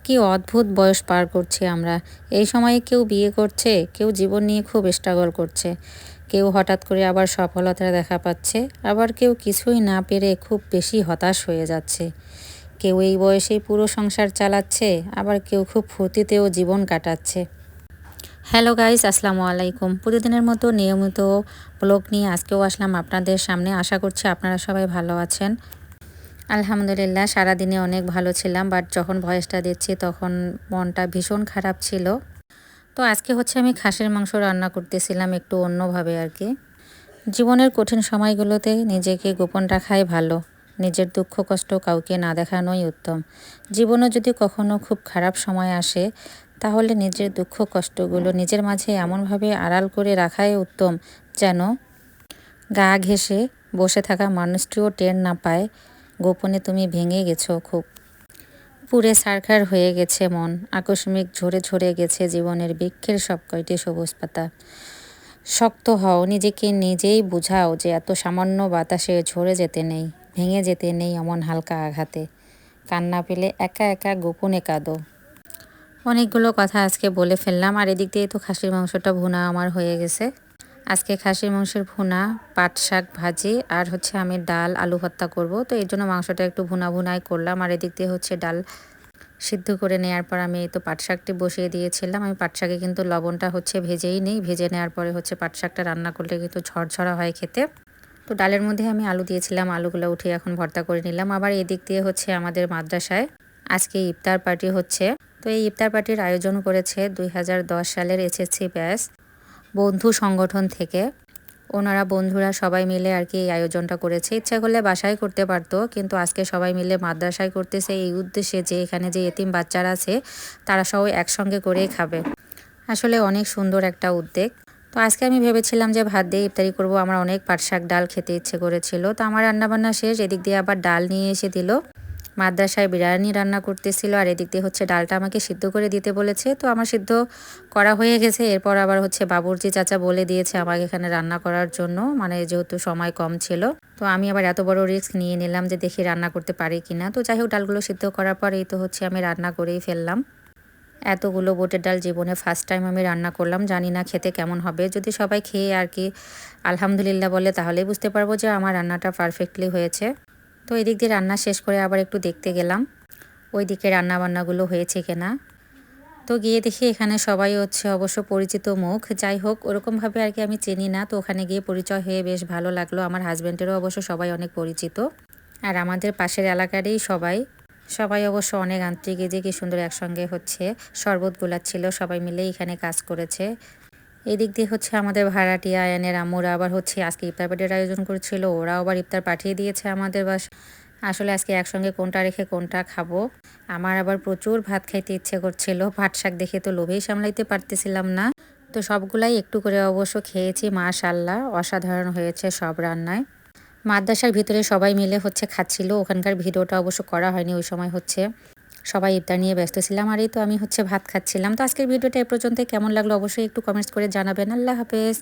কি অদ্ভুত বয়স পার করছি আমরা। এই সময়ে কেউ বিয়ে করছে, কেউ জীবন নিয়ে খুব স্ট্রাগল করছে। কেউ হঠাৎ করে আবার সফলতা দেখা পাচ্ছে, আবার কেউ কিছুই না পেরে খুব বেশি হতাশ হয়ে যাচ্ছে। কেউ এই বয়সেই পুরো সংসার চালাচ্ছে, আবার কেউ খুব ফুর্তিতেও জীবন কাটাচ্ছে। হ্যালো গাইস, আসসালামু আলাইকুম। প্রতিদিনের মতো নিয়মিত ব্লগ নিয়ে আজকেও আসলাম আপনাদের সামনে। আশা করছি আপনারা সবাই ভালো আছেন। আলহামদুলিল্লাহ, সারাদিনে অনেক ভালো ছিলাম, বাট যখন ভয়েসটা দিচ্ছি তখন মনটা ভীষণ খারাপ ছিল। তো আজকে হচ্ছে আমি খাসির মাংস রান্না করতেছিলাম একটু অন্যভাবে আর কি। জীবনের কঠিন সময়গুলোতে নিজেকে গোপন রাখাই ভালো। নিজের দুঃখ কষ্ট কাউকে না দেখানোই উত্তম। জীবনে যদি কখনো খুব খারাপ সময় আসে, তাহলে নিজের দুঃখ কষ্টগুলো নিজের মাঝে এমনভাবে আড়াল করে রাখাই উত্তম, যেন গা ঘেঁষে বসে থাকা মানুষটিও টের না পায় গোপনে তুমি ভেঙে গেছো খুব। পুড়ে ছারখার হয়ে গেছে মন, আকস্মিক ঝরে ঝরে গেছে জীবনের বৃক্ষের সব কয়টি সবুজ পাতা। শক্ত হও, নিজেকে নিজেই বুঝাও যে এত সামান্য বাতাসে ঝরে যেতে নেই, ভেঙে যেতে নেই এমন হালকা আঘাতে। কান্না পেলে একা একা গোপনে কাঁদো। অনেকগুলো কথা আজকে বলে ফেললাম, আর এদিক দিয়ে তো খাসির মাংসটা ভুনা আমার হয়ে গেছে। আজকে খাসির মাংসের ভুনা, পাট শাক ভাজি, আর হচ্ছে আমি ডাল আলু ভর্তা করব। তো এই জন্য মাংসটা একটু ভুনা ভুনাই করলাম, আর এদিক দিয়ে হচ্ছে ডাল সিদ্ধ করে নেওয়ার পর আমি তো পাট শাকটি বসিয়ে দিয়েছিলাম। আমি পাট শাকে কিন্তু লবণটা হচ্ছে ভেজেই নেই, ভেজে নেওয়ার পরে হচ্ছে পাট শাকটা রান্না করলে কিন্তু ঝরঝরা হয় খেতে। তো ডালের মধ্যে আমি আলু দিয়েছিলাম, আলুগুলো উঠে এখন ভর্তা করে নিলাম। আবার এদিক দিয়ে হচ্ছে আমাদের মাদ্রাসায় আজকে ইফতার পার্টি হচ্ছে। তো এই ইফতার পার্টির আয়োজন করেছে 2010 সালের এসএসসি ব্যাচ বন্ধু সংগঠন থেকে। ওনারা বন্ধুরা সবাই মিলে আর কি এই আয়োজনটা করেছে। ইচ্ছা করলে বাসায় করতে পারতো, কিন্তু আজকে সবাই মিলে মাদ্রাসায় করতেছে এই উদ্দেশ্যে যে এখানে যে এতিম বাচ্চারা আছে তারা সবাই একসঙ্গে করেই খাবে। আসলে অনেক সুন্দর একটা উদ্যোগ। তো আজকে আমি ভেবেছিলাম যে ভাত দিয়ে ইফতারি করব, আমার অনেক পাট শাক ডাল খেতে ইচ্ছে করেছিল। তো আমার রান্নাবান্না শেষ, এদিক দিয়ে আবার ডাল নিয়ে এসে দিল। মাদ্রাসায় বিরিয়ানি রান্না করতেছিল, আর এদিক দিয়ে হচ্ছে ডালটা আমাকে সিদ্ধ করে দিতে বলেছে। তো আমার সিদ্ধ করা হয়ে গেছে। এরপর আবার হচ্ছে বাবুর্চি চাচা বলে দিয়েছে আমাকে এখানে রান্না করার জন্য, মানে যেহেতু সময় কম ছিল। তো আমি আবার এত বড় রিস্ক নিয়ে নিলাম যে দেখি রান্না করতে পারি কিনা। তো যাই হোক, ডালগুলো সিদ্ধ করার পর এই তো হচ্ছে আমি রান্না করেই ফেললাম। এতগুলো বুটের ডাল জীবনে ফার্স্ট টাইম আমি রান্না করলাম, জানি না খেতে কেমন হবে। যদি সবাই খেয়ে আর কি আলহামদুলিল্লাহ বলে, তাহলেই বুঝতে পারবো যে আমার রান্নাটা পারফেক্টলি হয়েছে। তো এদিক দিয়ে রান্না শেষ করে আবার একটু দেখতে গেলাম ওই দিকে রান্না বান্নাগুলো হয়েছে কিনা। তো গিয়ে দেখি এখানে সবাই হচ্ছে অবশ্য পরিচিত মুখ। যাই হোক, ওরকমভাবে আর কি আমি চিনি না। তো ওখানে গিয়ে পরিচয় হয়ে বেশ ভালো লাগলো। আমার হাজব্যান্ডেরও অবশ্য সবাই অনেক পরিচিত, আর আমাদের পাশের এলাকারই সবাই। সবাই অবশ্য অনেক আন্তরিক, যে কি সুন্দর একসঙ্গে হচ্ছে শরবত গোলাচ্ছিল, সবাই মিলে এখানে কাজ করেছে। এদিক দিয়ে হচ্ছে আমাদের ভাড়াটিয়া আয়ানের আম্মুরা আবার হচ্ছে আজকে ইফতার পার্টির আয়োজন করেছিল, ওরা আবার ইফতার পাঠিয়ে দিয়েছে আমাদের বাসায়। আসলে আজকে একসঙ্গে কোনটা রেখে কোনটা খাবো। আমার আবার প্রচুর ভাত খাইতে ইচ্ছে করছিল, ভাত শাক দেখে তো লোভেই সামলাইতে পারতেছিলাম না। তো সবগুলাই একটু করে অবশ্য খেয়েছি, মাশাআল্লাহ অসাধারণ হয়েছে সব রান্নায়। মাদ্রাসার ভিতরে সবাই মিলে হচ্ছে খাচ্ছিল, ওখানকার ভিডিওটা অবশ্য করা হয়নি, ওই সময় হচ্ছে সবাই ইফতার নিয়ে ব্যস্ত ছিলাম। আর এই তো আমি হচ্ছে ভাত খাচ্ছিলাম। তো আজকের ভিডিওটা এ পর্যন্ত, কেমন লাগলো অবশ্যই একটু কমেন্টস করে জানাবেন। আল্লাহ হাফেজ।